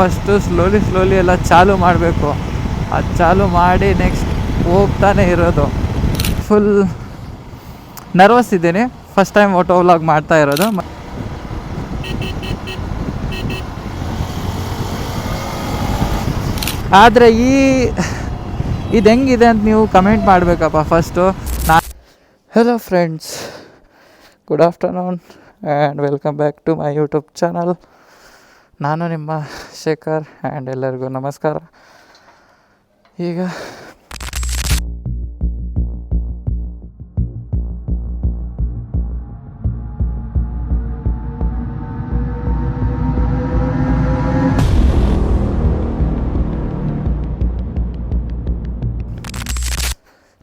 First slowly ಎಲ್ಲ ಚಾಲು ಮಾಡಬೇಕು. ಅದು ಚಾಲು ಮಾಡಿ ನೆಕ್ಸ್ಟ್ ಹೋಗ್ತಾನೆ ಇರೋದು. ಫುಲ್ ನರ್ವಸ್ ಇದ್ದೀನಿ, ಫಸ್ಟ್ ಟೈಮ್ ಆಟೋ ವ್ಲಾಗ್ ಮಾಡ್ತಾ ಇರೋದು. ಆದರೆ ಇದು ಹೆಂಗಿದೆ ಅಂತ ನೀವು ಕಮೆಂಟ್ ಮಾಡಬೇಕಪ್ಪ first. Hello friends, good afternoon and welcome back to my YouTube channel. ನಾನು ನಿಮ್ಮ ಶೇಖರ್ ಆ್ಯಂಡ್ ಎಲ್ಲರಿಗೂ ನಮಸ್ಕಾರ. ಈಗ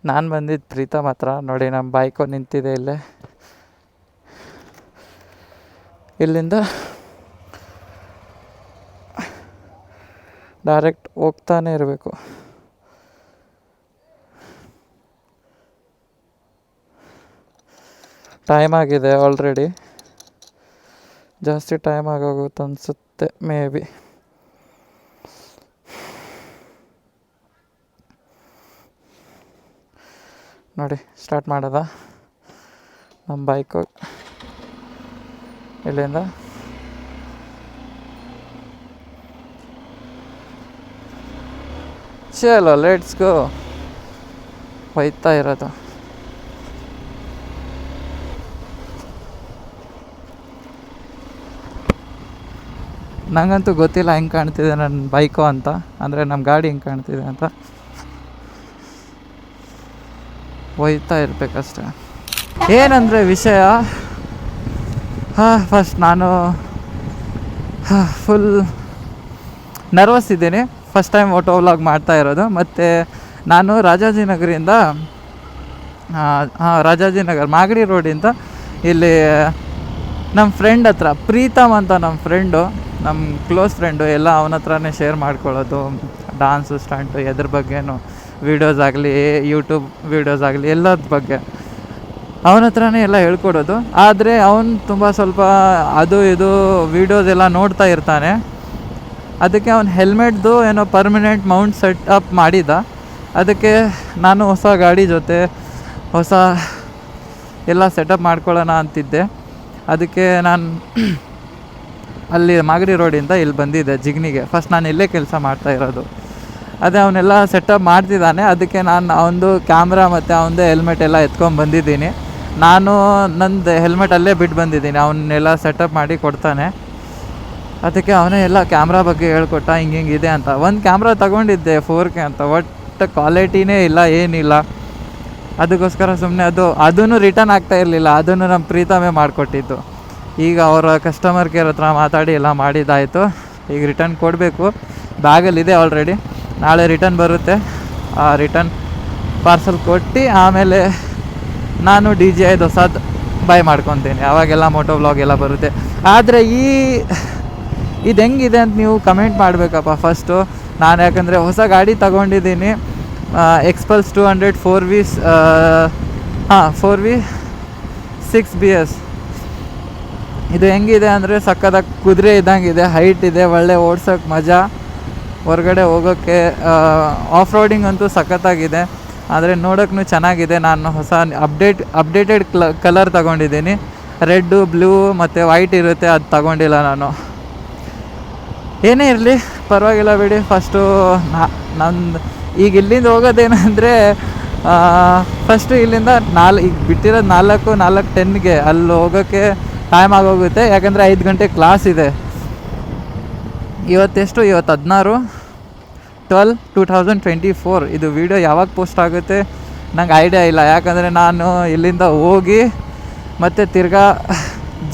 ನಾನು ಬಂದಿದ್ದು ಪ್ರೀತಮ್ ಹತ್ರ. ನೋಡಿ, ನಮ್ಮ ಬೈಕು ನಿಂತಿದೆ ಇಲ್ಲೇ. ಇಲ್ಲಿಂದ ಡೈರೆಕ್ಟ್ ಹೋಗ್ತಾನೆ ಇರಬೇಕು. ಟೈಮ್ ಆಗಿದೆ ಆಲ್ರೆಡಿ, ಜಾಸ್ತಿ ಟೈಮ್ ಆಗೋಗುತ್ತೆ ಅನಿಸುತ್ತೆ ಮೇ ಬಿ. ನೋಡಿ, ಸ್ಟಾರ್ಟ್ ಮಾಡೋದ ನಮ್ಮ ಬೈಕು ಇಲ್ಲಿಂದ. ಚಲೋ, ಲೆಟ್ಸ್ ಗೋ. ಹೋಯ್ತಾ ಇರೋದು. ನನಗಂತೂ ಗೊತ್ತಿಲ್ಲ ಹೆಂಗೆ ಕಾಣ್ತಿದೆ ನನ್ನ ಬೈಕು ಅಂತ, ಅಂದರೆ ನಮ್ಮ ಗಾಡಿ ಹೆಂಗೆ ಕಾಣ್ತಿದೆ ಅಂತ. ಹೋಯ್ತಾ ಇರಬೇಕಷ್ಟೆ. ಏನಂದರೆ ವಿಷಯ, ಫಸ್ಟ್ ನಾನು ಫುಲ್ ನರ್ವಸ್ ಇದ್ದೀನಿ, ಫಸ್ಟ್ ಟೈಮ್ ಆಟೋ ವ್ಲಾಗ್ ಮಾಡ್ತಾ ಇರೋದು. ಮತ್ತು ನಾನು ರಾಜಾಜಿನಗರಿಂದ ರಾಜಾಜಿನಗರ್ ಮಾಗಡಿ ರೋಡಿಂದ ಇಲ್ಲಿ ನಮ್ಮ ಫ್ರೆಂಡ್ ಹತ್ರ, ಪ್ರೀತಮ್ ಅಂತ ನಮ್ಮ ಫ್ರೆಂಡು, ನಮ್ಮ ಕ್ಲೋಸ್ ಫ್ರೆಂಡು, ಎಲ್ಲ ಅವನ ಹತ್ರನೇ ಶೇರ್ ಮಾಡ್ಕೊಳ್ಳೋದು. ಡಾನ್ಸು, ಸ್ಟಂಟು, ಎದ್ರ ಬಗ್ಗೆನೂ ವೀಡಿಯೋಸ್ ಆಗಲಿ, ಯೂಟ್ಯೂಬ್ ವೀಡಿಯೋಸ್ ಆಗಲಿ, ಎಲ್ಲದ ಬಗ್ಗೆ ಅವನ ಹತ್ರನೇ ಎಲ್ಲ ಹೇಳ್ಕೊಡೋದು. ಆದರೆ ಅವನು ತುಂಬ ಸ್ವಲ್ಪ ಅದು ಇದು ವೀಡಿಯೋಸ್ ಎಲ್ಲ ನೋಡ್ತಾ ಇರ್ತಾನೆ. ಅದಕ್ಕೆ ಅವ್ನು ಹೆಲ್ಮೆಟ್ದು ಏನೋ ಪರ್ಮನೆಂಟ್ ಮೌಂಟ್ ಸೆಟಪ್ ಮಾಡಿದ್ದ. ಅದಕ್ಕೆ ನಾನು ಹೊಸ ಗಾಡಿ ಜೊತೆ ಹೊಸ ಎಲ್ಲ ಸೆಟಪ್ ಮಾಡ್ಕೊಳ್ಳೋಣ ಅಂತಿದ್ದೆ. ಅದಕ್ಕೆ ನಾನು ಅಲ್ಲಿ ಮಾಗಡಿ ರೋಡಿಂದ ಇಲ್ಲಿ ಬಂದಿದ್ದೆ ಜಿಗ್ನಿಗೆ. ಫಸ್ಟ್ ನಾನು ಇಲ್ಲೇ ಕೆಲಸ ಮಾಡ್ತಾ ಇರೋದು. ಅದೇ ಅವನ್ನೆಲ್ಲ ಸೆಟಪ್ ಮಾಡ್ತಿದ್ದಾನೆ. ಅದಕ್ಕೆ ನಾನು ಅವನದು ಕ್ಯಾಮ್ರಾ ಮತ್ತು ಅವನದೇ ಹೆಲ್ಮೆಟ್ ಎಲ್ಲ ಎತ್ಕೊಂಡು ಬಂದಿದ್ದೀನಿ. ನಾನು ನಂದು ಹೆಲ್ಮೆಟ್ ಅಲ್ಲೇ ಬಿಟ್ಟು ಬಂದಿದ್ದೀನಿ. ಅವನ್ನೆಲ್ಲ ಸೆಟಪ್ ಮಾಡಿ ಕೊಡ್ತಾನೆ. ಅದಕ್ಕೆ ಅವನೇ ಎಲ್ಲ ಕ್ಯಾಮ್ರಾ ಬಗ್ಗೆ ಹೇಳ್ಕೊಟ್ಟ, ಹಿಂಗಿದೆ ಅಂತ. ಒಂದು ಕ್ಯಾಮ್ರಾ ತೊಗೊಂಡಿದ್ದೆ 4K ಅಂತ, ಒಟ್ಟು ಕ್ವಾಲಿಟಿನೇ ಇಲ್ಲ, ಏನಿಲ್ಲ. ಅದಕ್ಕೋಸ್ಕರ ಸುಮ್ಮನೆ ಅದೂ ರಿಟರ್ನ್ ಆಗ್ತಾ ಇರಲಿಲ್ಲ. ಅದನ್ನು ನಮ್ಮ ಪ್ರೀತಮೇ ಮಾಡಿಕೊಟ್ಟಿದ್ದು. ಈಗ ಅವರ ಕಸ್ಟಮರ್ ಕೇರ್ ಹತ್ರ ಮಾತಾಡಿ ಎಲ್ಲ ಮಾಡಿದ್ದಾಯಿತು. ಈಗ ರಿಟರ್ನ್ ಕೊಡಬೇಕು. ಬ್ಯಾಗಲ್ಲಿದೆ ಆಲ್ರೆಡಿ, ನಾಳೆ ರಿಟರ್ನ್ ಬರುತ್ತೆ. ಆ ರಿಟರ್ನ್ ಪಾರ್ಸಲ್ ಕೊಟ್ಟು ಆಮೇಲೆ ನಾನು DJI ಹೊಸದು ಬೈ ಮಾಡ್ಕೊತೀನಿ. ಅವಾಗೆಲ್ಲ ಮೋಟೋ ವ್ಲಾಗ್ ಎಲ್ಲ ಬರುತ್ತೆ. ಆದರೆ ಇದು ಹೆಂಗಿದೆ ಅಂತ ನೀವು ಕಮೆಂಟ್ ಮಾಡಬೇಕಪ್ಪ ಫಸ್ಟು. ನಾನು ಯಾಕಂದರೆ ಹೊಸ ಗಾಡಿ ತಗೊಂಡಿದ್ದೀನಿ, ಎಕ್ಸ್ಪಲ್ಸ್ 200 4V 6BS. ಇದು ಹೆಂಗಿದೆ ಅಂದರೆ ಸಕ್ಕತ್ತಾಗಿ ಕುದುರೆ ಇದ್ದಂಗಿದೆ, ಹೈಟ್ ಇದೆ, ಒಳ್ಳೆ ಓಡ್ಸೋಕ್ಕೆ ಮಜಾ, ಹೊರಗಡೆ ಹೋಗೋಕ್ಕೆ. ಆಫ್ ರೋಡಿಂಗ್ ಅಂತೂ ಸಖತ್ತಾಗಿದೆ, ಆದರೆ ನೋಡೋಕ್ಕೂ ಚೆನ್ನಾಗಿದೆ. ನಾನು ಹೊಸ ಅಪ್ಡೇಟೆಡ್ ಕಲರ್ ತಗೊಂಡಿದ್ದೀನಿ. ರೆಡ್ಡು, ಬ್ಲೂ ಮತ್ತು ವೈಟ್ ಇರುತ್ತೆ, ಅದು ತಗೊಂಡಿಲ್ಲ ನಾನು. ಏನೇ ಇರಲಿ ಪರವಾಗಿಲ್ಲ ಬಿಡಿ. ಫಸ್ಟು ನಂದು ಈಗ ಇಲ್ಲಿಂದ ಹೋಗೋದೇನೆಂದರೆ, ಫಸ್ಟು ಇಲ್ಲಿಂದ ಈಗ ಬಿಟ್ಟಿರೋದು 4:10ಗೆ ಅಲ್ಲಿ ಹೋಗೋಕ್ಕೆ ಟೈಮ್ ಆಗೋಗುತ್ತೆ. ಯಾಕಂದರೆ 5 ಗಂಟೆ ಕ್ಲಾಸ್ ಇದೆ. ಇವತ್ತು 16/12/2024. ಇದು ವಿಡಿಯೋ ಯಾವಾಗ ಪೋಸ್ಟ್ ಆಗುತ್ತೆ ನಂಗೆ ಐಡಿಯಾ ಇಲ್ಲ. ಯಾಕಂದರೆ ನಾನು ಇಲ್ಲಿಂದ ಹೋಗಿ ಮತ್ತು ತಿರ್ಗಾ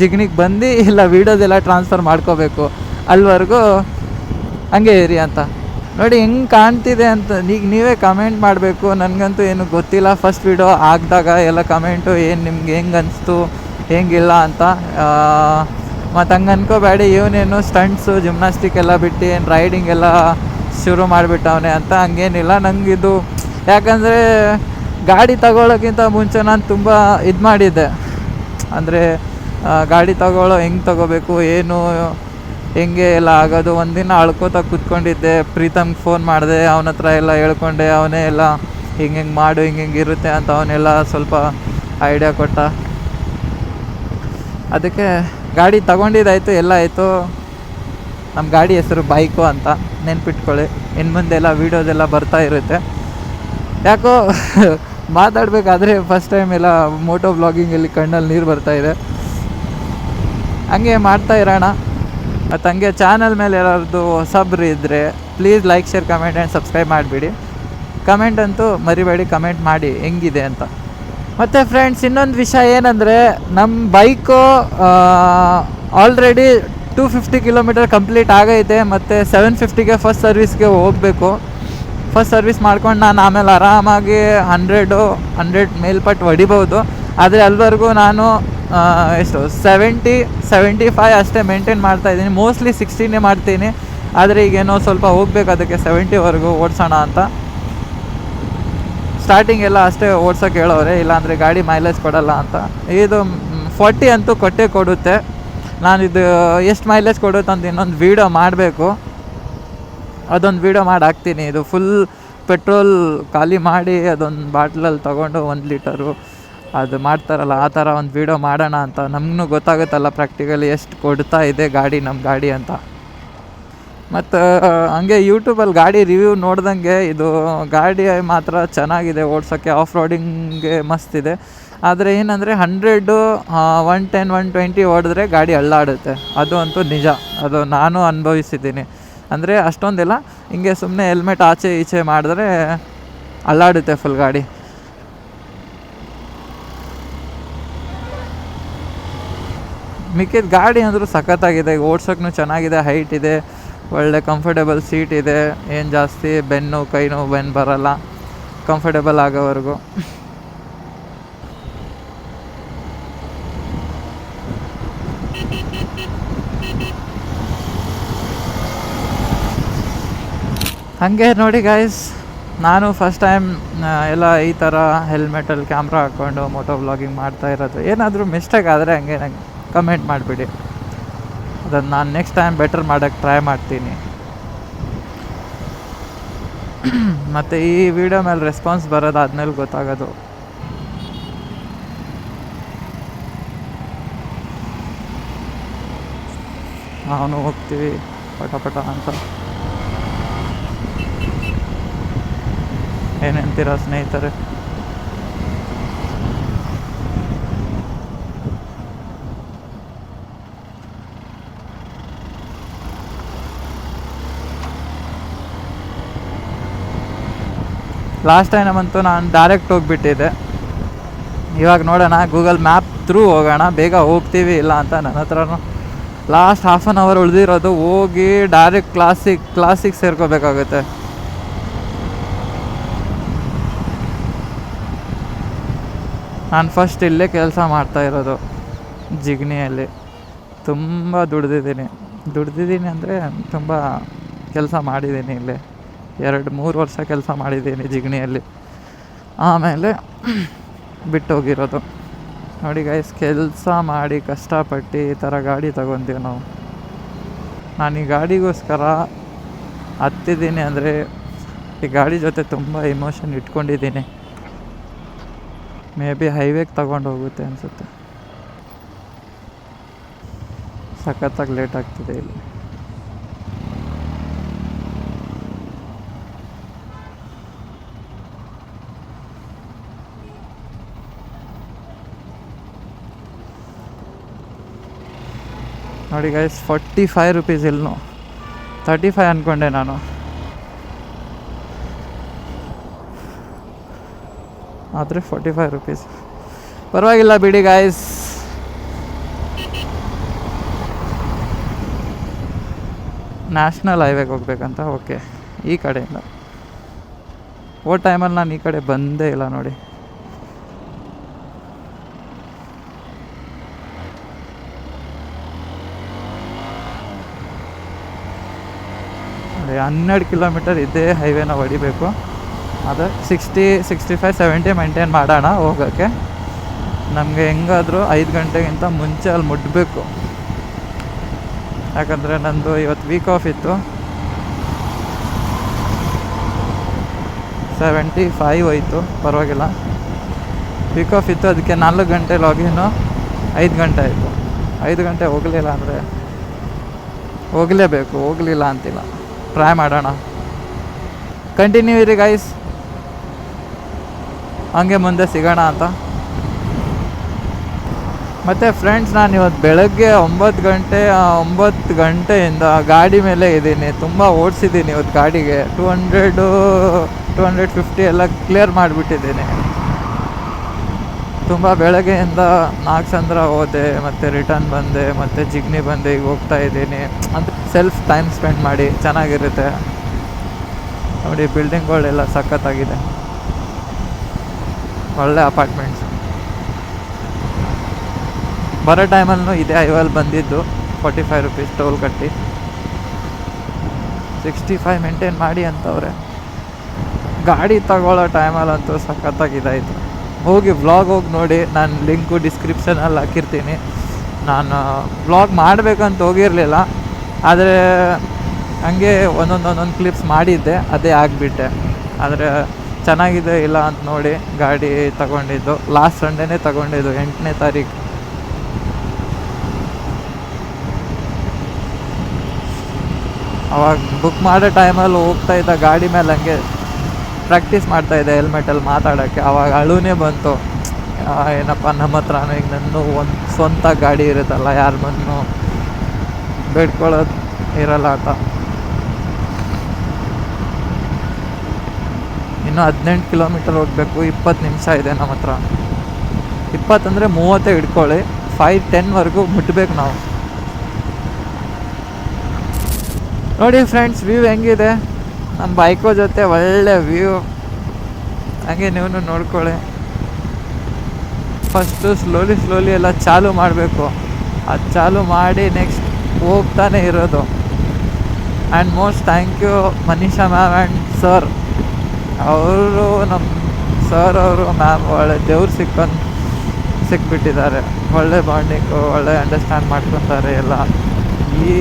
ಜಿಗ್ನಿಗೆ ಬಂದು ಇಲ್ಲ ವೀಡಿಯೋದೆಲ್ಲ ಟ್ರಾನ್ಸ್ಫರ್ ಮಾಡ್ಕೋಬೇಕು. ಅಲ್ಲಿವರೆಗೂ ಹಂಗೆ ಇರಿ ಅಂತ. ನೋಡಿ ಹೆಂಗೆ ಕಾಣ್ತಿದೆ ಅಂತ ಈಗ ನೀವೇ ಕಮೆಂಟ್ ಮಾಡಬೇಕು. ನನಗಂತೂ ಏನು ಗೊತ್ತಿಲ್ಲ. ಫಸ್ಟ್ ವೀಡಿಯೋ ಹಾಕಿದಾಗ ಎಲ್ಲ ಕಮೆಂಟು ಏನು ನಿಮ್ಗೆ ಹೆಂಗೆ ಅನಿಸ್ತು, ಹೆಂಗಿಲ್ಲ ಅಂತ. ಮತ್ತು ಹಂಗೆ ಅನ್ಕೋಬೇಡಿ, ಇವನೇನು ಸ್ಟಂಟ್ಸು, ಜಿಮ್ನಾಸ್ಟಿಕ್ ಎಲ್ಲ ಬಿಟ್ಟು ಏನು ರೈಡಿಂಗ್ ಎಲ್ಲ ಶುರು ಮಾಡಿಬಿಟ್ಟವನೆ ಅಂತ. ಹಂಗೇನಿಲ್ಲ. ನನಗಿದು ಯಾಕಂದರೆ ಗಾಡಿ ತಗೊಳ್ಳೋಕ್ಕಿಂತ ಮುಂಚೆ ನಾನು ತುಂಬ ಇದು ಮಾಡಿದ್ದೆ. ಅಂದರೆ ಗಾಡಿ ಹೆಂಗೆ ತೊಗೋಬೇಕು, ಏನು ಹೆಂಗೆ ಎಲ್ಲ ಆಗೋದು. ಒಂದಿನ ಅಳ್ಕೋತಾ ಕೂತ್ಕೊಂಡಿದ್ದೆ, ಪ್ರೀತಮ್ಗೆ ಫೋನ್ ಮಾಡಿದೆ, ಅವನ ಹತ್ರ ಎಲ್ಲ ಹೇಳ್ಕೊಂಡೆ. ಅವನೇ ಎಲ್ಲ ಹಿಂಗೆ ಮಾಡು, ಹಿಂಗೆ ಇರುತ್ತೆ ಅಂತ ಅವನೆಲ್ಲ ಸ್ವಲ್ಪ ಐಡಿಯಾ ಕೊಟ್ಟ. ಅದಕ್ಕೆ ಗಾಡಿ ತಗೊಂಡಿದ್ದಾಯಿತು, ಎಲ್ಲ ಆಯಿತು. ನಮ್ಮ ಗಾಡಿ ಹೆಸರು ಬೈಕು ಅಂತ ನೆನ್ಪಿಟ್ಕೊಳ್ಳಿ. ಇನ್ನು ಮುಂದೆ ಎಲ್ಲ ವೀಡಿಯೋದೆಲ್ಲ ಬರ್ತಾ ಇರುತ್ತೆ. ಯಾಕೋ ಮಾತಾಡಬೇಕಾದ್ರೆ ಫಸ್ಟ್ ಟೈಮ್ ಎಲ್ಲ ಮೋಟೋ ಬ್ಲಾಗಿಂಗಲ್ಲಿ ಕಣ್ಣಲ್ಲಿ ನೀರು ಬರ್ತಾಯಿದೆ. ಹಂಗೆ ಮಾಡ್ತಾ ಇರೋಣ. ಮತ್ತು ಹಂಗೆ ಚಾನಲ್ ಮೇಲೆ ಯಾರಾದ್ರು ಹೊಸಬ್ರು ಇದ್ದರೆ please like, share, comment and subscribe ಮಾಡಿಬಿಡಿ. ಕಮೆಂಟ್ ಅಂತೂ ಮರಿಬೇಡಿ, ಕಮೆಂಟ್ ಮಾಡಿ ಹೆಂಗಿದೆ ಅಂತ. ಮತ್ತು ಫ್ರೆಂಡ್ಸ್, ಇನ್ನೊಂದು ವಿಷಯ ಏನಂದರೆ, ನಮ್ಮ ಬೈಕು ಆಲ್ರೆಡಿ 250 ಕಿಲೋಮೀಟರ್ ಕಂಪ್ಲೀಟ್ ಆಗೈತೆ. ಮತ್ತು 750ಗೆ ಫಸ್ಟ್ ಸರ್ವಿಸ್ಗೆ ಹೋಗಬೇಕು. ಫಸ್ಟ್ ಸರ್ವಿಸ್ ಮಾಡ್ಕೊಂಡು ನಾನು ಆಮೇಲೆ ಆರಾಮಾಗಿ 100 ಮೇಲ್ಪಟ್ಟು ಹೊಡಿಬೋದು. ಆದರೆ ಅಲ್ಲಿವರೆಗೂ ನಾನು ಎಷ್ಟು 70-75 ಅಷ್ಟೇ ಮೇಂಟೈನ್ ಮಾಡ್ತಾಯಿದ್ದೀನಿ. ಮೋಸ್ಟ್ಲಿ 60ನೇ ಮಾಡ್ತೀನಿ. ಆದರೆ ಈಗೇನೋ ಸ್ವಲ್ಪ ಹೋಗ್ಬೇಕು, ಅದಕ್ಕೆ 70ವರೆಗೂ ಓಡಿಸೋಣ ಅಂತ. ಸ್ಟಾರ್ಟಿಂಗ್ ಎಲ್ಲ ಅಷ್ಟೇ ಓಡ್ಸೋಕೆ ಹೇಳೋರೆ, ಇಲ್ಲಾಂದರೆ ಗಾಡಿ ಮೈಲೇಜ್ ಕೊಡೋಲ್ಲ ಅಂತ. ಇದು 40 ಅಂತೂ ಕೊಟ್ಟೇ ಕೊಡುತ್ತೆ. ನಾನಿದು ಎಷ್ಟು ಮೈಲೇಜ್ ಕೊಡುತ್ತೆ ಅಂತ ಇನ್ನೊಂದು ವೀಡಿಯೋ ಮಾಡಬೇಕು. ಅದೊಂದು ವೀಡಿಯೋ ಮಾಡಿ ಹಾಕ್ತೀನಿ. ಇದು ಫುಲ್ ಪೆಟ್ರೋಲ್ ಖಾಲಿ ಮಾಡಿ ಅದೊಂದು ಬಾಟ್ಲಲ್ಲಿ ತೊಗೊಂಡು 1 ಲೀಟರು ಅದು ಮಾಡ್ತಾರಲ್ಲ, ಆ ಥರ ಒಂದು ವೀಡಿಯೋ ಮಾಡೋಣ ಅಂತ. ನಮಗೂ ಗೊತ್ತಾಗುತ್ತಲ್ಲ ಪ್ರಾಕ್ಟಿಕಲಿ ಎಷ್ಟು ಕೊಡ್ತಾ ಇದೆ ಗಾಡಿ, ನಮ್ಮ ಗಾಡಿ ಅಂತ. ಮತ್ತು ಹಂಗೆ ಯೂಟ್ಯೂಬಲ್ಲಿ ಗಾಡಿ ರಿವ್ಯೂ ನೋಡ್ದಂಗೆ ಇದು ಗಾಡಿ ಮಾತ್ರ ಚೆನ್ನಾಗಿದೆ ಓಡ್ಸೋಕ್ಕೆ, ಆಫ್ ರೋಡಿಂಗ್ಗೆ ಮಸ್ತಿದೆ. ಆದರೆ ಏನಂದರೆ 100, 110, 120 ಹೊಡೆದ್ರೆ ಗಾಡಿ ಅಳ್ಳಾಡುತ್ತೆ. ಅದು ಅಂತೂ ನಿಜ, ಅದು ನಾನು ಅನುಭವಿಸಿದ್ದೀನಿ. ಅಂದರೆ ಅಷ್ಟೊಂದಿಲ್ಲ, ಹಿಂಗೆ ಸುಮ್ಮನೆ ಹೆಲ್ಮೆಟ್ ಆಚೆ ಈಚೆ ಮಾಡಿದ್ರೆ ಅಳ್ಳಾಡುತ್ತೆ ಫುಲ್ ಗಾಡಿ. ಮಿಕ್ಕಿದ ಗಾಡಿ ಅಂದರೂ ಸಖತ್ತಾಗಿದೆ, ಓಡ್ಸೋಕ್ಕೂ ಚೆನ್ನಾಗಿದೆ, ಹೈಟ್ ಇದೆ, ಒಳ್ಳೆ ಕಂಫರ್ಟೇಬಲ್ ಸೀಟ್ ಇದೆ. ಏನು ಜಾಸ್ತಿ ಬೆನ್ನು ಕೈ ನೋವು ಬರಲ್ಲ, ಕಂಫರ್ಟೇಬಲ್ ಆಗೋವರೆಗೂ. ಹಾಗೆ ನೋಡಿ ಗಾಯ್ಸ್, ನಾನು ಫಸ್ಟ್ ಟೈಮ್ ಎಲ್ಲ ಈ ಥರ ಹೆಲ್ಮೆಟಲ್ಲಿ ಕ್ಯಾಮ್ರಾ ಹಾಕ್ಕೊಂಡು ಮೋಟೋ ವ್ಲಾಗಿಂಗ್ ಮಾಡ್ತಾ ಇರೋದು. ಏನಾದರೂ ಮಿಸ್ಟೇಕ್ ಆದರೆ ಹಂಗೆ ನಂಗೆ ಕಮೆಂಟ್ ಮಾಡಿಬಿಡಿ, ಅದನ್ನು ನಾನು ನೆಕ್ಸ್ಟ್ ಟೈಮ್ ಬೆಟರ್ ಮಾಡೋಕ್ಕೆ ಟ್ರೈ ಮಾಡ್ತೀನಿ. ಮತ್ತು ಈ ವಿಡಿಯೋ ಮೇಲೆ ರೆಸ್ಪಾನ್ಸ್ ಬರೋದಾದ್ಮೇಲೆ ಗೊತ್ತಾಗೋದು. ನಾವು ಹೋಗ್ತೀವಿ ಪಟ ಅಂತ. ಏನಂತೀರ ಸ್ನೇಹಿತರೆ? ಲಾಸ್ಟ್ ಟೈಮ್ ಅಂತೂ ನಾನು ಡೈರೆಕ್ಟ್ ಹೋಗಿಬಿಟ್ಟಿದ್ದೆ. ಇವಾಗ ನೋಡೋಣ, ಗೂಗಲ್ ಮ್ಯಾಪ್ ಥ್ರೂ ಹೋಗೋಣ, ಬೇಗ ಹೋಗ್ತೀವಿ ಇಲ್ಲ ಅಂತ. ನನ್ನ ಹತ್ರನೂ ಲಾಸ್ಟ್ ಹಾಫ್ ಆನ್ ಅವರ್ ಉಳಿದಿರೋದು, ಹೋಗಿ ಡೈರೆಕ್ಟ್ ಕ್ಲಾಸಿಗೆ ಸೇರ್ಕೋಬೇಕಾಗುತ್ತೆ. ನಾನು ಫಸ್ಟ್ ಇಲ್ಲೇ ಕೆಲಸ ಮಾಡ್ತಾಯಿರೋದು, ಜಿಗ್ನಿಯಲ್ಲಿ. ತುಂಬ ದುಡ್ದಿದ್ದೀನಿ ಅಂದರೆ ತುಂಬ ಕೆಲಸ ಮಾಡಿದ್ದೀನಿ. ಇಲ್ಲೇ 2-3 ವರ್ಷ ಕೆಲಸ ಮಾಡಿದ್ದೀನಿ ಜಿಗ್ನಿಯಲ್ಲಿ. ಆಮೇಲೆ ಬಿಟ್ಟೋಗಿರೋದು. ನೋಡಿ ಗೈಸ್, ಕೆಲಸ ಮಾಡಿ ಕಷ್ಟಪಟ್ಟು ಈ ಥರ ಗಾಡಿ ತಗೊತೀವಿ ನಾವು. ನಾನು ಈ ಗಾಡಿಗೋಸ್ಕರ ಹತ್ತಿದ್ದೀನಿ ಅಂದರೆ ಈ ಗಾಡಿ ಜೊತೆ ತುಂಬ ಇಮೋಷನ್ ಇಟ್ಕೊಂಡಿದ್ದೀನಿ. ಮೇ ಬಿ ಹೈವೇಗೆ ತಗೊಂಡು ಹೋಗುತ್ತೆ ಅನಿಸುತ್ತೆ. ಸಖತ್ತಾಗಿ ಲೇಟ್ ಆಗ್ತಿದೆ ಇಲ್ಲಿ. ನೋಡಿ ಗೈಸ್, 45 ರೂಪೀಸ್ ಇಲ್ಲೂ 35 ಅಂದ್ಕೊಂಡೆ ನಾನು. ಆದರೆ 45 ರೂಪೀಸ್ ಪರವಾಗಿಲ್ಲ ಬಿಡಿ ಗಾಯ್ಸ್. ನ್ಯಾಷನಲ್ ಹೈವೇಗೆ ಹೋಗ್ಬೇಕಂತ. ಓಕೆ, ಈ ಕಡೆಯಿಂದ ಟೈಮಲ್ಲಿ ನಾನು ಈ ಕಡೆ ಬಂದೇ ಇಲ್ಲ ನೋಡಿ. ಅದೇ 12 ಕಿಲೋಮೀಟರ್ ಇದೇ ಹೈವೇನ ಹೊಡಿಬೇಕು. ಅದು 60, 65, 70 ಮೇಂಟೈನ್ ಮಾಡೋಣ ಹೋಗೋಕ್ಕೆ. ನಮಗೆ ಹೆಂಗಾದರೂ 5 ಗಂಟೆಗಿಂತ ಮುಂಚೆ ಅಲ್ಲಿ ಮುಟ್ಟಬೇಕು. ಯಾಕಂದರೆ ನಂದು ಇವತ್ತು ವೀಕ್ ಆಫ್ ಇತ್ತು. 75 ಹೋಯ್ತು, ಪರವಾಗಿಲ್ಲ. ವೀಕ್ ಆಫ್ ಇತ್ತು, ಅದಕ್ಕೆ 4 ಗಂಟೆ ಲಾಗಿನ್ನು, 5 ಗಂಟೆ ಆಯಿತು. 5 ಗಂಟೆ ಹೋಗಲಿಲ್ಲ ಅಂದರೆ ಹೋಗಲೇಬೇಕು, ಹೋಗಲಿಲ್ಲ ಅಂತಿಲ್ಲ. ಟ್ರೈ ಮಾಡೋಣ. ಕಂಟಿನ್ಯೂ ಇರಿ ಗೈಸ್, ಹಂಗೆ ಮುಂದೆ ಸಿಗೋಣ ಅಂತ. ಮತ್ತು ಫ್ರೆಂಡ್ಸ್, ನಾನು ಇವತ್ತು ಬೆಳಗ್ಗೆ 9 ಗಂಟೆಯಿಂದ ಗಾಡಿ ಮೇಲೆ ಇದ್ದೀನಿ. ತುಂಬ ಓಡಿಸಿದ್ದೀನಿ ಇವತ್ತು ಗಾಡಿಗೆ. 250 ಎಲ್ಲ ಕ್ಲಿಯರ್ ಮಾಡಿಬಿಟ್ಟಿದ್ದೀನಿ. ತುಂಬ ಬೆಳಗ್ಗೆಯಿಂದ ನಾಗಸಂದ್ರ ಹೋದೆ, ಮತ್ತು ರಿಟರ್ನ್ ಬಂದೆ, ಮತ್ತು ಜಿಗ್ನಿ ಬಂದೆ, ಈಗ ಹೋಗ್ತಾ ಇದ್ದೀನಿ. ಅಂತ ಸೆಲ್ಫ್ ಟೈಮ್ ಸ್ಪೆಂಡ್ ಮಾಡಿ ಚೆನ್ನಾಗಿರುತ್ತೆ ನೋಡಿ. ಬಿಲ್ಡಿಂಗ್ಗಳೆಲ್ಲ ಸಖತ್ತಾಗಿದೆ, ಒಳ್ಳೆ ಅಪಾರ್ಟ್ಮೆಂಟ್ಸ್. ಬರೋ ಟೈಮಲ್ಲೂ ಇದೇ ಹೈವಲ್ಲಿ ಬಂದಿದ್ದು. 45 ರೂಪೀಸ್ ಟೋಲ್ ಕಟ್ಟಿ 65 ಮೇಂಟೈನ್ ಮಾಡಿ ಅಂತವ್ರೆ. ಗಾಡಿ ತಗೊಳ್ಳೋ ಟೈಮಲ್ಲಂತೂ ಸಖತ್ತಾಗಿದ್ದಾಯಿತು. ಹೋಗಿ ವ್ಲಾಗ್ ನೋಡಿ, ನಾನು ಲಿಂಕು ಡಿಸ್ಕ್ರಿಪ್ಷನಲ್ಲಿ ಹಾಕಿರ್ತೀನಿ. ನಾನು ವ್ಲಾಗ್ ಮಾಡಬೇಕಂತ ಹೋಗಿರಲಿಲ್ಲ, ಆದರೆ ಹಂಗೆ ಒಂದೊಂದು ಕ್ಲಿಪ್ಸ್ ಮಾಡಿದ್ದೆ, ಅದೇ ಆಗಿಬಿಟ್ಟೆ. ಆದರೆ ಚೆನ್ನಾಗಿದೆ ಇಲ್ಲ ಅಂತ ನೋಡಿ ಗಾಡಿ ತಗೊಂಡಿದ್ದು. ಲಾಸ್ಟ್ ಸಂಡೇನೇ ತಗೊಂಡಿದ್ದು, 8ನೇ ತಾರೀಕು. ಅವಾಗ ಬುಕ್ ಮಾಡೋ ಟೈಮಲ್ಲಿ ಹೋಗ್ತಾ ಇದ್ದ ಗಾಡಿ ಮೇಲೆ ಹಂಗೆ ಪ್ರಾಕ್ಟೀಸ್ ಮಾಡ್ತಾಯಿದ್ದೆ ಹೆಲ್ಮೆಟಲ್ಲಿ ಮಾತಾಡೋಕ್ಕೆ. ಆವಾಗ ಅಳುನೇ ಬಂತು, ಏನಪ್ಪ ನಮ್ಮ ಹತ್ರನೂ ಈಗ ನನ್ನ ಒಂದು ಸ್ವಂತ ಗಾಡಿ ಇರುತ್ತಲ್ಲ, ಯಾರ ಮಣ್ಣು ಬೇಡ್ಕೊಳ್ಳೋದು ಇರಲ್ಲ ಅಂತ. ಇನ್ನೂ 18 ಕಿಲೋಮೀಟರ್ ಹೋಗಬೇಕು, 20 ನಿಮಿಷ ಇದೆ ನಮ್ಮ ಹತ್ರ. 20 ಅಂದರೆ 30 ಹಿಡ್ಕೊಳ್ಳಿ, 5:10ವರೆಗೂ ಮುಟ್ಟಬೇಕು ನಾವು. ನೋಡಿ ಫ್ರೆಂಡ್ಸ್, ವ್ಯೂ ಹೆಂಗಿದೆ ನಮ್ಮ ಬೈಕೋ ಜೊತೆ, ಒಳ್ಳೆ ವ್ಯೂ. ಹಾಗೆ ನೀವು ನೋಡ್ಕೊಳ್ಳಿ. ಫಸ್ಟು ಸ್ಲೋಲಿ ಎಲ್ಲ ಚಾಲು ಮಾಡಬೇಕು. ಅದು ಚಾಲು ಮಾಡಿ ನೆಕ್ಸ್ಟ್ ಹೋಗ್ತಾನೆ ಇರೋದು. And most thank you Manisha ma'am and sir. ಅವರು ನಮ್ಮ ಸರ್ ಅವರು ಮ್ಯಾಮ್ ಒಳ್ಳೆ ದೇವ್ರು ಸಿಕ್ಬಿಟ್ಟಿದ್ದಾರೆ. ಒಳ್ಳೆ ಬಾಂಡಿಂಗು, ಒಳ್ಳೆ ಅಂಡರ್ಸ್ಟ್ಯಾಂಡ್ ಮಾಡ್ಕೊತಾರೆ ಎಲ್ಲ. ಈ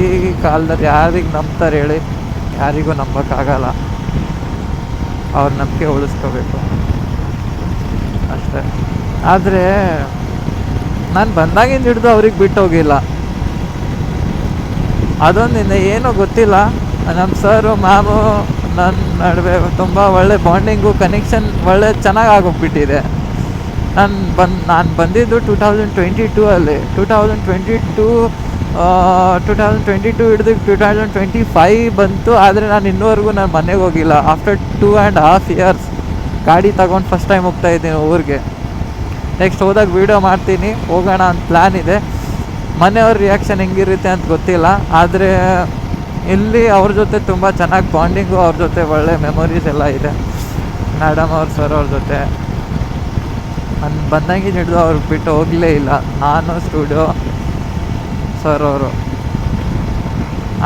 ಕಾಲದಲ್ಲಿ ಯಾರಿಗೆ ನಂಬ್ತಾರೆ ಹೇಳಿ? ಯಾರಿಗೂ ನಂಬೋಕ್ಕಾಗಲ್ಲ. ಅವ್ರ ನಂಬಿಕೆ ಉಳಿಸ್ಕೋಬೇಕು ಅಷ್ಟೇ. ಆದರೆ ನಾನು ಬಂದಾಗಿಂದ ಹಿಡಿದು ಅವ್ರಿಗೆ ಬಿಟ್ಟು ಹೋಗಿಲ್ಲ. ಅದೊಂದಿನ ಏನೋ ಗೊತ್ತಿಲ್ಲ, ನಮ್ಮ ಸರು ಮ್ಯಾಮು ನನ್ನ ನಡುವೆ ತುಂಬ ಒಳ್ಳೆ ಬಾಂಡಿಂಗು, ಕನೆಕ್ಷನ್ ಒಳ್ಳೆ ಚೆನ್ನಾಗಿ ಆಗೋಗ್ಬಿಟ್ಟಿದೆ. ನಾನು ಬಂದಿದ್ದು 2022 2022 ಹಿಡಿದು 2025 ಬಂತು. ಆದರೆ ನಾನು ಇನ್ನೂವರೆಗೂ ನಾನು ಮನೆಗೆ ಹೋಗಿಲ್ಲ. ಆಫ್ಟರ್ 2.5 ಇಯರ್ಸ್ ಗಾಡಿ ತಗೊಂಡು ಫಸ್ಟ್ ಟೈಮ್ ಹೋಗ್ತಾಯಿದ್ದೀನಿ ಊರಿಗೆ. ನೆಕ್ಸ್ಟ್ ಹೋದಾಗ ವೀಡಿಯೋ ಮಾಡ್ತೀನಿ, ಹೋಗೋಣ ಅಂತ ಪ್ಲ್ಯಾನ್ ಇದೆ. ಮನೆಯವ್ರ ರಿಯಾಕ್ಷನ್ ಹೆಂಗಿರುತ್ತೆ ಅಂತ ಗೊತ್ತಿಲ್ಲ, ಆದರೆ ಇಲ್ಲಿ ಅವ್ರ ಜೊತೆ ತುಂಬ ಚೆನ್ನಾಗಿ ಬಾಂಡಿಂಗು, ಅವ್ರ ಜೊತೆ ಒಳ್ಳೆ ಮೆಮೊರೀಸ್ ಎಲ್ಲ ಇದೆ. ಮೇಡಮ್ ಅವ್ರ ಸರ್ ಅವ್ರ ಜೊತೆ ನಾನು ಬಂದಂಗೆ ಹಿಡಿದು ಅವ್ರಿಗೆ ಬಿಟ್ಟು ಹೋಗಲೇ ಇಲ್ಲ. ನಾನು ಸ್ಟುಡಿಯೋ ಸರ್ ಅವರು.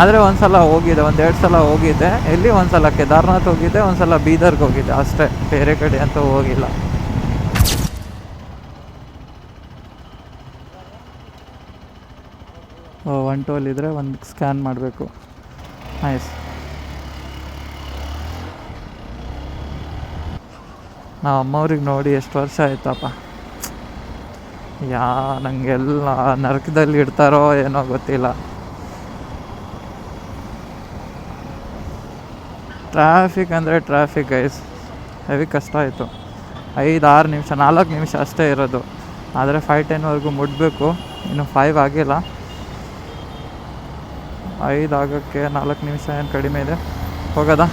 ಆದರೆ ಒಂದು ಸಲ ಹೋಗಿದ್ದೆ, 1-2 ಸಲ ಹೋಗಿದ್ದೆ. ಎಲ್ಲಿ ಒಂದು ಸಲ ಕೇದಾರ್ನಾಥ್ ಹೋಗಿದ್ದೆ, ಒಂದು ಸಲ ಬೀದರ್ಗೆ ಹೋಗಿದ್ದೆ ಅಷ್ಟೇ, ಬೇರೆ ಕಡೆ ಅಂತೂ ಹೋಗಿಲ್ಲ. ಒನ್ ಟೋಲ್ ಇದ್ದರೆ ಒಂದು ಸ್ಕ್ಯಾನ್ ಮಾಡಬೇಕು. ನೈಸ್. ನಾವು ಅಮ್ಮವ್ರಿಗೆ ನೋಡಿ ಎಷ್ಟು ವರ್ಷ ಆಯ್ತಪ್ಪ. ನನಗೆಲ್ಲ ನರಕದಲ್ಲಿ ಇಡ್ತಾರೋ ಏನೋ ಗೊತ್ತಿಲ್ಲ. ಟ್ರಾಫಿಕ್ ಅಂದರೆ ಟ್ರಾಫಿಕ್ ಗೈಸ್, ಹೆವಿ ಕಷ್ಟ ಆಯಿತು. 5-6 ನಿಮಿಷ, 4 ನಿಮಿಷ ಅಷ್ಟೇ ಇರೋದು. ಆದರೆ 5:10ವರೆಗೂ ಮುಟ್ಟಬೇಕು. ಇನ್ನು 5 ಆಗಿಲ್ಲ. 5 ಆಗೋಕ್ಕೆ 4 ನಿಮಿಷ ಏನು ಕಡಿಮೆ ಇದೆ. ಹೋಗೋದಾ?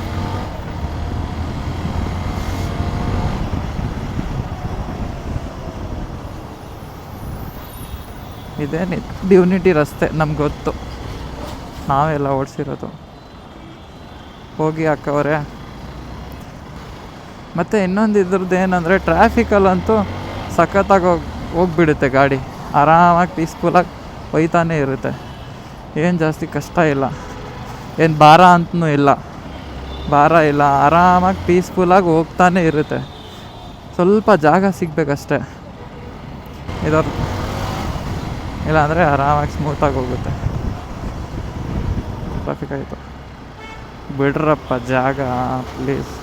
ಇದೇ ಡಿವಿನಿಟಿ ರಸ್ತೆ, ನಮ್ಗೆ ಗೊತ್ತು, ನಾವೆಲ್ಲ ಓಡಿಸಿರೋದು. ಹೋಗಿ ಹಾಕವ್ರೆ. ಮತ್ತು ಇನ್ನೊಂದು ಇದ್ರದ್ದು ಏನಂದರೆ, ಟ್ರಾಫಿಕಲ್ಲಂತೂ ಸಖತ್ತಾಗಿ ಹೋಗ್ಬಿಡುತ್ತೆ ಗಾಡಿ. ಆರಾಮಾಗಿ ಪೀಸ್ಫುಲ್ಲಾಗಿ ಒಯ್ತಾನೇ ಇರುತ್ತೆ. ಏನು ಜಾಸ್ತಿ ಕಷ್ಟ ಇಲ್ಲ, ಏನು ಭಾರ ಅಂತನೂ ಇಲ್ಲ, ಆರಾಮಾಗಿ ಪೀಸ್ಫುಲ್ಲಾಗಿ ಹೋಗ್ತಾನೆ ಇರುತ್ತೆ. ಸ್ವಲ್ಪ ಜಾಗ ಸಿಗಬೇಕಷ್ಟೆ ಇಲ್ಲಾಂದರೆ ಆರಾಮಾಗಿ ಸ್ಮೂತಾಗಿ ಹೋಗುತ್ತೆ. ಟ್ರಾಫಿಕ್ ಆಯಿತು. ಬಿಡ್ರಪ್ಪ ಜಾಗ ಪ್ಲೀಸ್.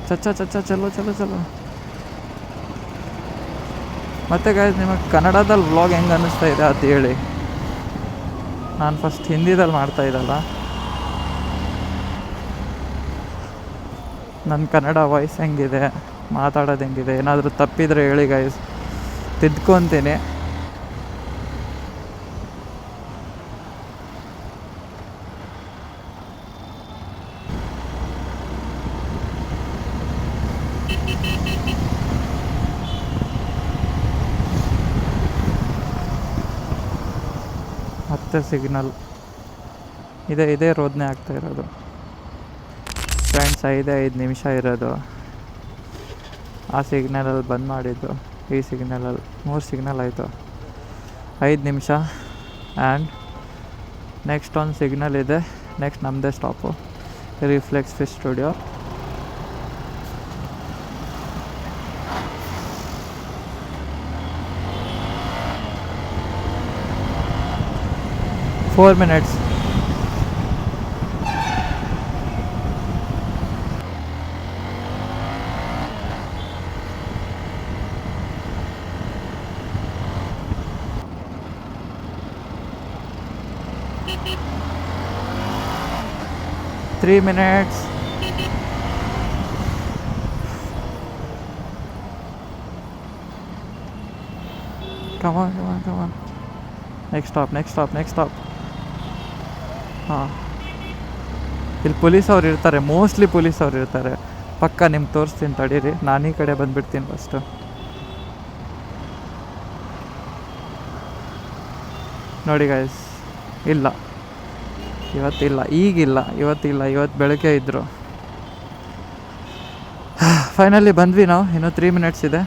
ಚಚ್ಚ ಚಲೋ ಚಲೋ ಚಲೋ. ಮತ್ತೆ ಗಾಯ್ಸ್, ನಿಮಗೆ ಕನ್ನಡದಲ್ಲಿ ವ್ಲಾಗ್ ಹೆಂಗೆ ಅನ್ನಿಸ್ತಾ ಇದೆ ಅಂತ ಹೇಳಿ. ನಾನು ಫಸ್ಟ್ ಹಿಂದಿದಲ್ಲಿ ಮಾಡ್ತಾಯಿದ್ದಲ್ಲ. ನನ್ನ ಕನ್ನಡ ವಾಯ್ಸ್ ಹೆಂಗಿದೆ, ಮಾತಾಡೋದು ಹೆಂಗಿದೆ, ಏನಾದರೂ ತಪ್ಪಿದರೆ ಹೇಳಿ ಗಾಯ್ಸ್, ತಿದ್ಕೊತೀನಿ. ಮತ್ತೆ ಸಿಗ್ನಲ್ ಇದೇ ರೋದನೆ ಆಗ್ತಾ ಇರೋದು ಫ್ರೆಂಡ್ಸ್. 5 ನಿಮಿಷ ಇರೋದು. ಆ ಸಿಗ್ನಲಲ್ಲಿ ಬಂದ್ ಮಾಡಿದ್ದು, ಈ ಸಿಗ್ನಲಲ್ಲಿ 3 ಸಿಗ್ನಲ್ ಆಯಿತು. 5 ನಿಮಿಷ. ಆ್ಯಂಡ್ ನೆಕ್ಸ್ಟ್ ಒಂದು ಸಿಗ್ನಲ್ ಇದೆ. ನೆಕ್ಸ್ಟ್ ನಮ್ಮದೇ stop, reflex fish studio. Four minutes. Three minutes. Come on. Next stop. ಹಾಂ, ಇಲ್ಲಿ ಪೊಲೀಸ್ ಅವ್ರು ಇರ್ತಾರೆ, ಮೋಸ್ಟ್ಲಿ ಪೊಲೀಸ್ ಅವ್ರು ಇರ್ತಾರೆ ಪಕ್ಕ. ನಿಮ್ಗೆ ತೋರಿಸ್ತೀನಿ ತಡೀರಿ, ನಾನು ಈ ಕಡೆ ಬಂದುಬಿಡ್ತೀನಿ ಫಸ್ಟು. ನೋಡಿ ಗಾಯ್ಸ್, ಇವತ್ತು ಬೆಳಗ್ಗೆ ಇದ್ದರು. ಫೈನಲಿ ಬಂದ್ವಿ ನಾವು. ಇನ್ನೂ 3 ಮಿನಿಟ್ಸ್ ಇದೆ.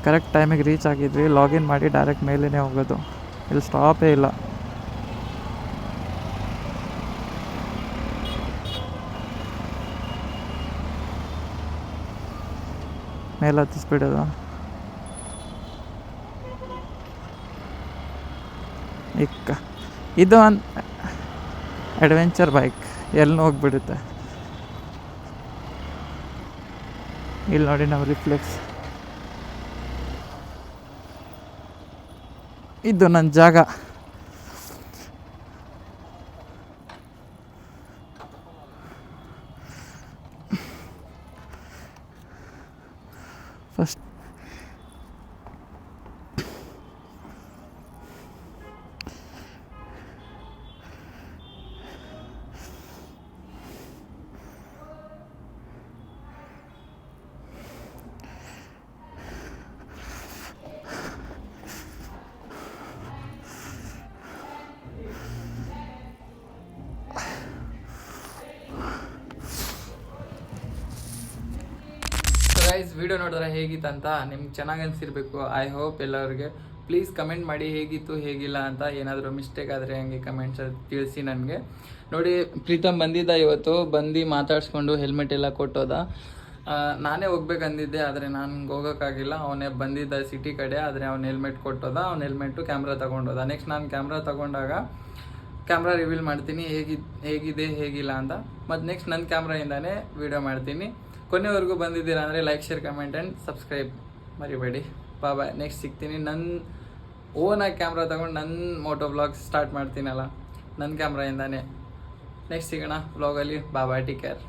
ಕರೆಕ್ಟ್ ಟೈಮಿಗೆ ರೀಚ್ ಆಗಿದ್ವಿ. ಲಾಗಿನ್ ಮಾಡಿ ಡೈರೆಕ್ಟ್ ಮೇಲೇ ಹೋಗೋದು, ಇಲ್ಲಿ ಸ್ಟಾಪೇ ಇಲ್ಲ. ಮೇಲೆ ಹತ್ತಿಸ್ಬಿಡೋದು. ಇದು ಒಂದು ಅಡ್ವೆಂಚರ್ ಬೈಕ್, ಎಲ್ಲಿ ಹೋಗ್ಬಿಡುತ್ತೆ. ಇಲ್ಲಿ ನೋಡಿ ನಾವು ರಿಫ್ಲೆಕ್ಸ್, ಇದು ನನ್ನ ಜಾಗ. ಫಸ್ಟ್ ಗೈಸ್, ವಿಡಿಯೋ ನೋಡಿದ್ರೆ ಹೇಗಿತ್ತಂತ ನಿಮ್ಗೆ ಚೆನ್ನಾಗಿ ಅನಿಸಿರ್ಬೇಕು. ಐ ಹೋಪ್ ಎಲ್ಲರಿಗೆ. ಪ್ಲೀಸ್ ಕಮೆಂಟ್ ಮಾಡಿ ಹೇಗಿತ್ತು ಹೇಗಿಲ್ಲ ಅಂತ. ಏನಾದರೂ ಮಿಸ್ಟೇಕ್ ಆದರೆ ಹಂಗೆ ಕಮೆಂಟ್ಸಲ್ಲಿ ತಿಳಿಸಿ ನನಗೆ. ನೋಡಿ, ಪ್ರೀತಮ್ ಬಂದಿದ್ದ ಇವತ್ತು. ಬಂದು ಮಾತಾಡಿಸ್ಕೊಂಡು ಹೆಲ್ಮೆಟ್ ಎಲ್ಲ ಕೊಟ್ಟೋದ. ನಾನೇ ಹೋಗ್ಬೇಕಂದಿದ್ದೆ, ಆದರೆ ನನಗೆ ಹೋಗೋಕ್ಕಾಗಿಲ್ಲ. ಅವನೇ ಬಂದಿದ್ದ ಸಿಟಿ ಕಡೆ, ಆದರೆ ಅವ್ನು ಹೆಲ್ಮೆಟ್ ಕೊಟ್ಟೋದ. ಅವ್ನು ಹೆಲ್ಮೆಟ್ಟು ಕ್ಯಾಮ್ರಾ ತೊಗೊಂಡೋದ. ನೆಕ್ಸ್ಟ್ ನಾನು ಕ್ಯಾಮ್ರಾ ತೊಗೊಂಡಾಗ ಕ್ಯಾಮ್ರಾ ರಿವೀಲ್ ಮಾಡ್ತೀನಿ ಹೇಗಿದೆ ಹೇಗಿಲ್ಲ ಅಂತ. ಮತ್ತು ನೆಕ್ಸ್ಟ್ ನನ್ನ ಕ್ಯಾಮ್ರಾಯಿಂದನೇ ವೀಡಿಯೋ ಮಾಡ್ತೀನಿ. ಕೊನೆವರೆಗೂ ಬಂದಿದ್ದೀರಾ ಅಂದರೆ like, share, comment and subscribe ಮರಿಬೇಡಿ. ಬಾಯ್. ನೆಕ್ಸ್ಟ್ ಸಿಗ್ತೀನಿ. ನನ್ನ ಓನಾಗಿ ಕ್ಯಾಮ್ರಾ ತೊಗೊಂಡು ನನ್ನ ಮೋಟೋ ವ್ಲಾಗ್ ಸ್ಟಾರ್ಟ್ ಮಾಡ್ತೀನಲ್ಲ, ನನ್ನ ಕ್ಯಾಮ್ರಾಯಿಂದಾನೆ. ನೆಕ್ಸ್ಟ್ ಸಿಗೋಣ ವ್ಲಾಗಲ್ಲಿ. ಬಾಯ್, ಟೇಕ್ ಕೇರ್.